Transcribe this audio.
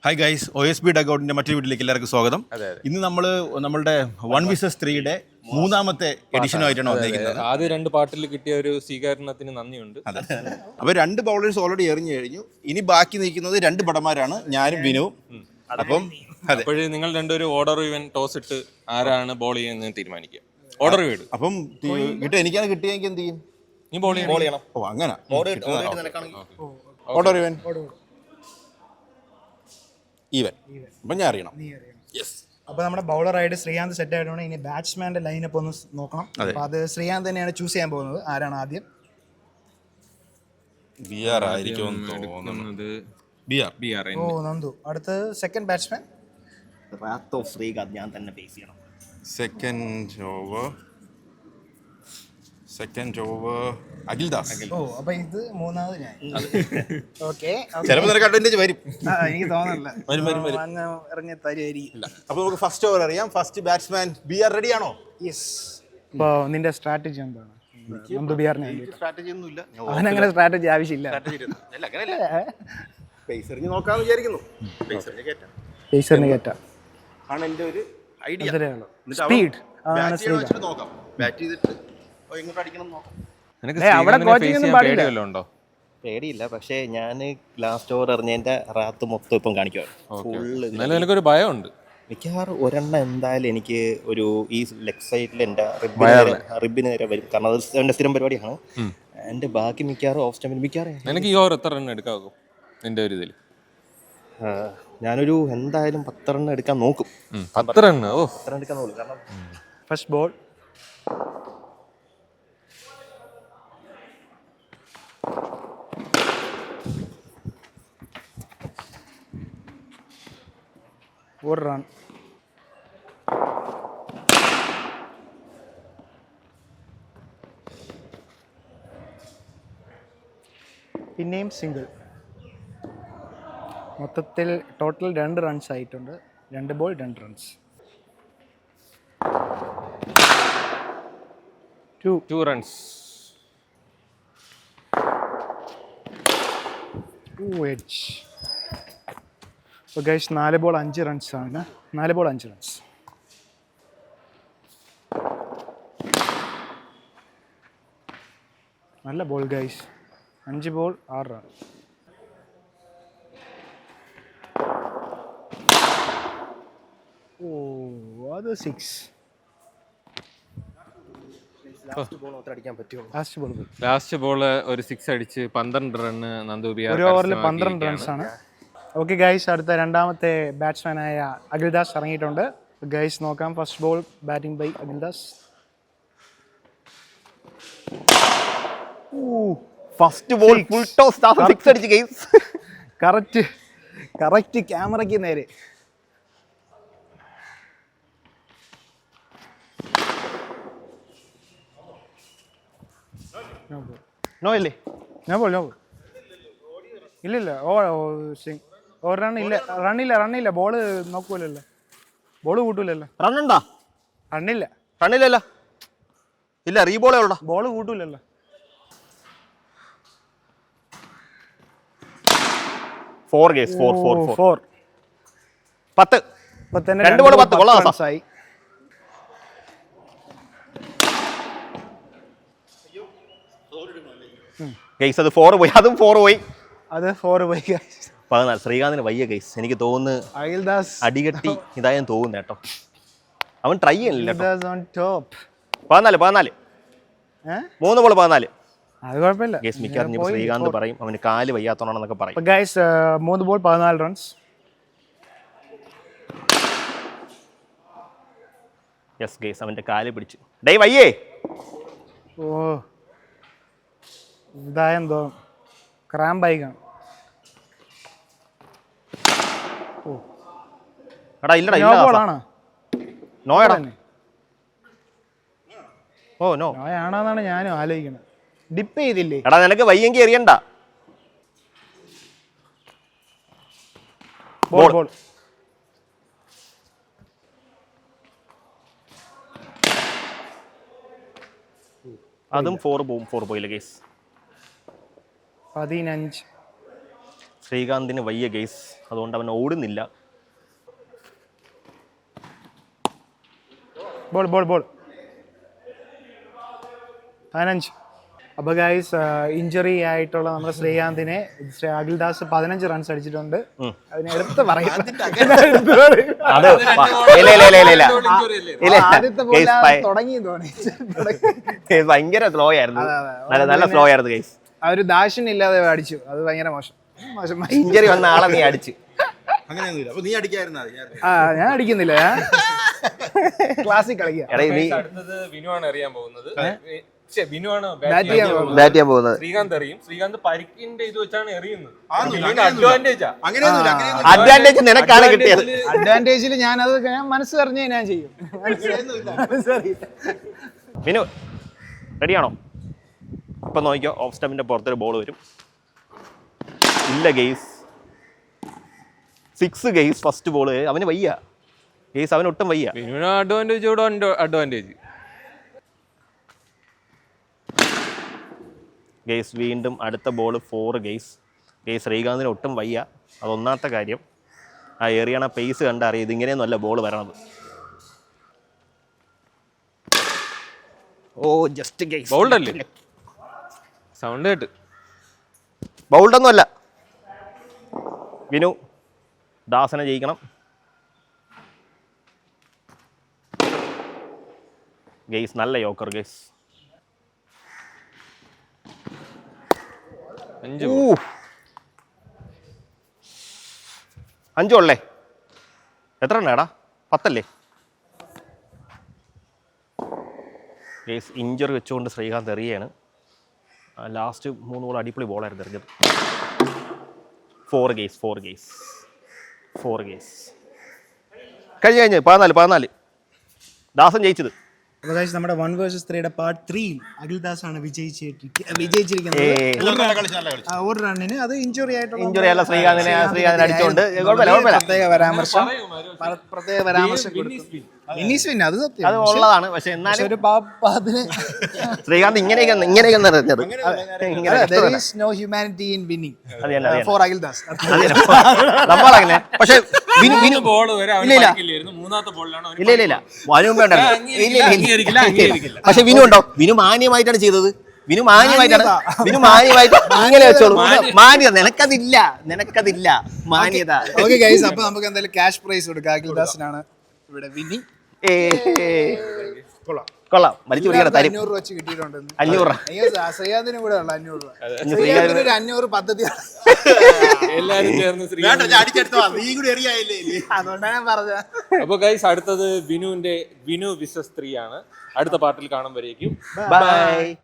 Hi guys, OSB ഡഗൗട്ടിന്റെ മറ്റൊരു വീട്ടിലേക്ക് എല്ലാവർക്കും സ്വാഗതം. ഇന്ന് നമ്മളുടെ 1vs3യുടെ മൂന്നാമത്തെ എഡിഷനുമായിട്ടാണ് വന്നിരിക്കുന്നത്. ആദ്യ രണ്ട് പാർട്ടിൽ കിട്ടിയ ഒരു സ്വീകരണത്തിന് നന്ദിയുണ്ട്. അപ്പോൾ രണ്ട് ബൗളേഴ്സ് ഓൾറെഡി എറിഞ്ഞു കഴിഞ്ഞു. ഇനി ബാക്കി നിൽക്കുന്നത് രണ്ട് പടന്മാരാണ്, ഞാനും വിനുവും. അപ്പം അപ്പോഴേ നിങ്ങൾ രണ്ടുപേരും ഓർഡർ ഇവൻ ടോസ് ഇട്ട് ആരാണ് ബോൾ ചെയ്യുന്നത് തീരുമാനിക്കുക. ഓർഡർ വീട് അപ്പം എനിക്കാണ് കിട്ടിയെങ്കിൽ എന്ത് ചെയ്യും? നീ ബോൾ ചെയ്യണം. ഓ അങ്ങനെ ഓർഡർ ഇവൻ ഈവൻ. അപ്പം ഞാൻ അറിയണം. അപ്പോൾ നമ്മുടെ ബൗളറായിട്ട് ശ്രീകാന്ത് സെറ്റ് ആയിട്ടുണ്ട്. ഇനി ബാറ്റ്സ്മാന്റെ ലൈനപ്പ് ഒന്ന് നോക്കണം. അപ്പോൾ അത് ശ്രീകാന്ത് തന്നെയാണ് ചൂസ് ചെയ്യാൻ പോകുന്നത്. ആരാണ് ആദ്യം? ഓ നന്ദു. അടുത്ത് സെക്കൻഡ് ബാറ്റ്സ്മാൻ ശ്രീകാന്ത് ഞാൻ തന്നെ ഫേസ് ചെയ്യണം. Second over Akhil Das. ഓ അപ്പൊ ഇത് മൂന്നാമത് ഞാൻ. ഓക്കെ, ചിലപ്പോൾ നിനക്ക് അഡ്വാൻറ്റേജ് വരും. എനിക്ക് തോന്നുന്നില്ല ഇറങ്ങി തരുമായിരിക്കും. അപ്പോൾ നമുക്ക് ഫസ്റ്റ് ഓവർ അറിയാം. ഫസ്റ്റ് ബാറ്റ്സ്മാൻ റെഡി ആണോ? യെസ്. അപ്പോൾ നിന്റെ സ്ട്രാറ്റജി എന്താണ്? നന്ദു ബിആറിനെ സ്ട്രാറ്റജി ഒന്നുമില്ല, അവനങ്ങനെ സ്ട്രാറ്റജി ആവശ്യമില്ല. പേസറിന് നോക്കാമെന്ന് വിചാരിക്കുന്നു. പേസറിന് കയറ്റാം ആണ് എൻ്റെ ഒരു ഐഡിയ. സ്പീഡ് നോക്കാം, ബാറ്റ് ചെയ്തിട്ട് എങ്ങോട്ട് അടിക്കണം നോക്കാം. പേടിയില്ല, പക്ഷേ ഞാൻ ലാസ്റ്റ് ഓവർ എറിഞ്ഞതിന്റെ റാത്ത് മൊത്തം ഇപ്പം കാണിക്കുവാണ്. എനിക്കൊരു ഭയമുണ്ട്. മിക്കവാറും ഒരെണ്ണം എന്തായാലും എനിക്ക് ഒരു ഈ ലെഗ് സൈഡിൽ എൻ്റെ റിബിന് നേരെ വരും, കാരണം അത് എൻ്റെ സ്ഥിരം പരിപാടിയാണ്. എൻ്റെ ബാക്കി മിക്കവാറും ഓഫ് സ്റ്റമ്പിൽ മിക്കവാറും എനിക്ക് ഈ ഓവർ എത്ര റൺ എടുക്കാവും നിന്റെ ഒരു ഇതിൽ? ഞാനൊരു എന്തായാലും 10 റൺ എടുക്കാൻ നോക്കും. 10 റൺ എടുക്കാൻ നോക്കും. കാരണം ഫസ്റ്റ് ബോൾ ഒരു റൺ. പിന്നെയും സിംഗിൾ. മൊത്തത്തിൽ ടോട്ടൽ 2 റൺസ് ആയിട്ടുണ്ട്. 2 ബോൾ 2 റൺസ്. 2 റൺസ്. 2 എഡ്ജ്. അപ്പോൾ ഗൈസ് 4 ബോൾ 5 റൺസ് ആണ്. 4 ബോൾ 5 റൺസ്. നല്ല ബോൾ ഗൈസ്. 5 ball 6 run. ഓ അത് 6. ലാസ്റ്റ് ബോൾ ഒരു 6 അടിച്ച് 12 റൺ നന്ദു ബിആർ. ഒരു ഓവറിൽ 12 റൺസ് ആണ്. ഓക്കെ ഗൈസ്, അടുത്ത രണ്ടാമത്തെ ബാറ്റ്സ്മാനായ അഖിൽദാസ് ഇറങ്ങിയിട്ടുണ്ട്. ഗൈസ് നോക്കാം. First ball batting by Akhildas. First ball full toss 6 അടിച്ച് ഗെയിംസ്. കറക്റ്റ് ക്യാമറയ്ക്ക് നേരെ. നോ അല്ലേ? നോ ബോൾ ഇല്ലില്ല. റണ്ണില്ല. ബോള് നോക്കൂലല്ലോ, ബോള് കൂട്ടൂലല്ലോ. റണ്ണുണ്ടോ? റണ്ണില്ലല്ലോ. ഇല്ല, റീബോളേ ഉള്ളൂ. ബോള് കൂട്ടൂലല്ലോ. 4 ഗെയിംസ്. 4 10. 2 ബോൾ 10 റൺസായി. ഗെയ്സ് അത് 4 പോയി. അതും 4 പോയി. അത് 4 പോയി ഗൈസ്. 14. ശ്രീകാന്തിന് വയ്യ ഗെയ്സ്. എനിക്ക് തോന്നുന്നു അഖിൽദാസ് അടികട്ടി ഇതായെന്ന് തോന്നുന്നു കേട്ടോ. അവൻ ട്രൈ ചെയ്യുന്നില്ല. 14. 3 ബോൾ 14. അത് കുഴപ്പമില്ല. ഗെയ്സ് മിക്കറിഞ്ഞപ്പോൾ ശ്രീകാന്ത് പറയും അവന് കാല് വയ്യാത്തോണെന്നൊക്കെ പറയും. Guys 3 ball 14 runs. Yes guys, അവന്റെ കാല് പിടിച്ചു. ഡേ വയ്യേ. ഓ ഇതായെന്തോ ക്രാമ്പായി കാണും. എടാ ഇല്ലടാ, ബോളാണ്. നോയടാ. Oh no. നോയാണെന്നാണ് ഞാനും ആലോചിക്കുന്നത്. ഡിപ്പ് ചെയ്തില്ലേ? എടാ നിനക്ക് വയ്യെങ്കിൽ എറിയണ്ട. ബോൾ അതും 4 പോയില്ല ഗെയ്സ്. 15. ശ്രീകാന്തിന് വയ്യ ഗെയ്സ്, അതുകൊണ്ട് അവൻ ഓടുന്നില്ല. ബോൾ 15. അപ്പോൾ ഗൈസ് ഇഞ്ചുറി ആയിട്ടുള്ള നമ്മുടെ ശ്രീകാന്തിനെ അഖിൽദാസ് 15 റൺസ് അടിച്ചിട്ടുണ്ട്. അതിനെ എടുത്ത് പറയാം. ആദ്യത്തെ ബോൾ തുടങ്ങി തോന്നി, ഭയങ്കര സ്ലോ ആയിരുന്നു, നല്ല സ്ലോ ആയിരുന്നു ഗൈസ്. ആ ഒരു ദാക്ഷിണ്യം അടിച്ചു, അത് ഭയങ്കര മോശം. ഇഞ്ചുറി വന്ന ആളെ നീ അടിച്ചു. ഞാൻ അടിക്കുന്നില്ല, ക്ലാസ്സിൽ കളിക്കാം. അടുത്തത് വിനുവാണ് എറിയാൻ പോകുന്നത്. ശ്രീകാന്ത് എറിയും. ശ്രീകാന്ത് പരിക്കിന്റെ ഇത് വെച്ചാണ് എറിയുന്നത്. അഡ്വാൻറ്റേജ് നിനക്കാണ് കിട്ടിയത്. അഡ്വാൻറ്റേജിൽ ഞാൻ മനസ്സ് പറഞ്ഞ് ഞാൻ ചെയ്യും. വിനു റെഡിയാണോ? ഇപ്പൊ നോക്കിക്കോ, ഓഫ് സ്റ്റമ്പിന്റെ പുറത്തൊരു ബോൾ വരും. ഇല്ല ഗെയ്സ്, 6 ഗെയ്സ്. ഫസ്റ്റ് ബോള് അവന് വയ്യ ഗെയ്സ്, അവന് ഒട്ടും വയ്യ. വിനുവിന് അഡ്വാൻറ്റേജ്. ഗെയ്സ് വീണ്ടും അടുത്ത ബോൾ 4 ഗെയ്സ്. ശ്രീകാന്തിന് ഒട്ടും വയ്യ, അതൊന്നാമത്തെ കാര്യം. ആ ഏറിയണ പേസ് കണ്ടറിയാം, ഇതിങ്ങനെയൊന്നും അല്ല ബോൾ വരണത്. ഓ ജസ്റ്റ് ഗെയ്സ്, ബൗൾഡല്ലേ? സൗണ്ട് കേട്ട് ബൗൾഡൊന്നും അല്ല. വിനു ദാസനെ ജയിക്കണം. ഗെയ്സ് നല്ല യോക്കർ ഗെയ്സ്. 5 ഉള്ളേ. എത്ര എണ്ണാടാ? 10 അല്ലേ? ഗെയ്സ് ഇഞ്ചറി വെച്ചുകൊണ്ട് ശ്രീകാന്ത് എറിയാണ്. ലാസ്റ്റ് 3 ബോൾ അടിപൊളി ബോളായിരുന്നു എറിഞ്ഞത്. 4 ഗെയ്സ്. കഴിഞ്ഞ് 14 ദാസൻ ജയിച്ചത്. അപ്പോൾ ഗൈസ് നമ്മുടെ 1 vs 3 പാർട്ട് 3 അഖിൽദാസ് ആണ് വിജയിച്ചിരിക്കുന്നത്. ഒരു റണ്ണിന് അത് ഇഞ്ചുറി അല്ല, ശ്രീകാന്തിനെ അടിച്ചോണ്ട് പ്രത്യേക പരാമർശം കൊടുത്തു. വിനീസ് വിൻ, അത് സത്യം, അത് ഉള്ളതാണ്. പക്ഷെ എന്നാലും ഒരു പാപ്പത്തിന് ശ്രീകാന്ത് ഇങ്ങനെയൊക്കെ നോ ഹ്യൂമാനിറ്റി ഇൻ വിന്നിംഗ് അതെ ഫോർ അഖിൽദാസ്. നമ്മളങ്ങനെ. പക്ഷെ ബോൾ വരെ മൂന്നാമത്തെ ബോളിലാണ് ഇല്ല പക്ഷെ വിനു ഉണ്ടോ? വിനു മാന്യമായിട്ടാണ് ചെയ്തത്. വിനു മാന്യമായിട്ട് അങ്ങനെ വെച്ചോളൂ. മാന്യത നിനക്കതില്ല മാന്യത. ഓക്കെ ഗൈസ്, അപ്പൊ നമുക്ക് എന്തായാലും ക്യാഷ് പ്രൈസ് കൊടുക്കാം. അഖിൽദാസിനാണ് ഇവിടെ വിന്നിംഗ്. കൊള്ളാം, വലിച്ചു പിടിക്കണം. 500 രൂപ വെച്ച് കിട്ടിയിട്ടുണ്ട്. 500 രൂപ ശ്രീകാന്തിനും കൂടെ ഉള്ള 500 രൂപ. ശ്രീകാന്തിന് ഒരു 500 പദ്ധതിയാണ്. എല്ലാരും ചേർന്ന് അതുകൊണ്ടാണ് ഞാൻ പറഞ്ഞത്. അപ്പൊ ഗൈസ് അടുത്തത് വിനു vs 3 ആണ്. അടുത്ത പാർട്ടിൽ കാണുമ്പോഴേക്കും ബൈ.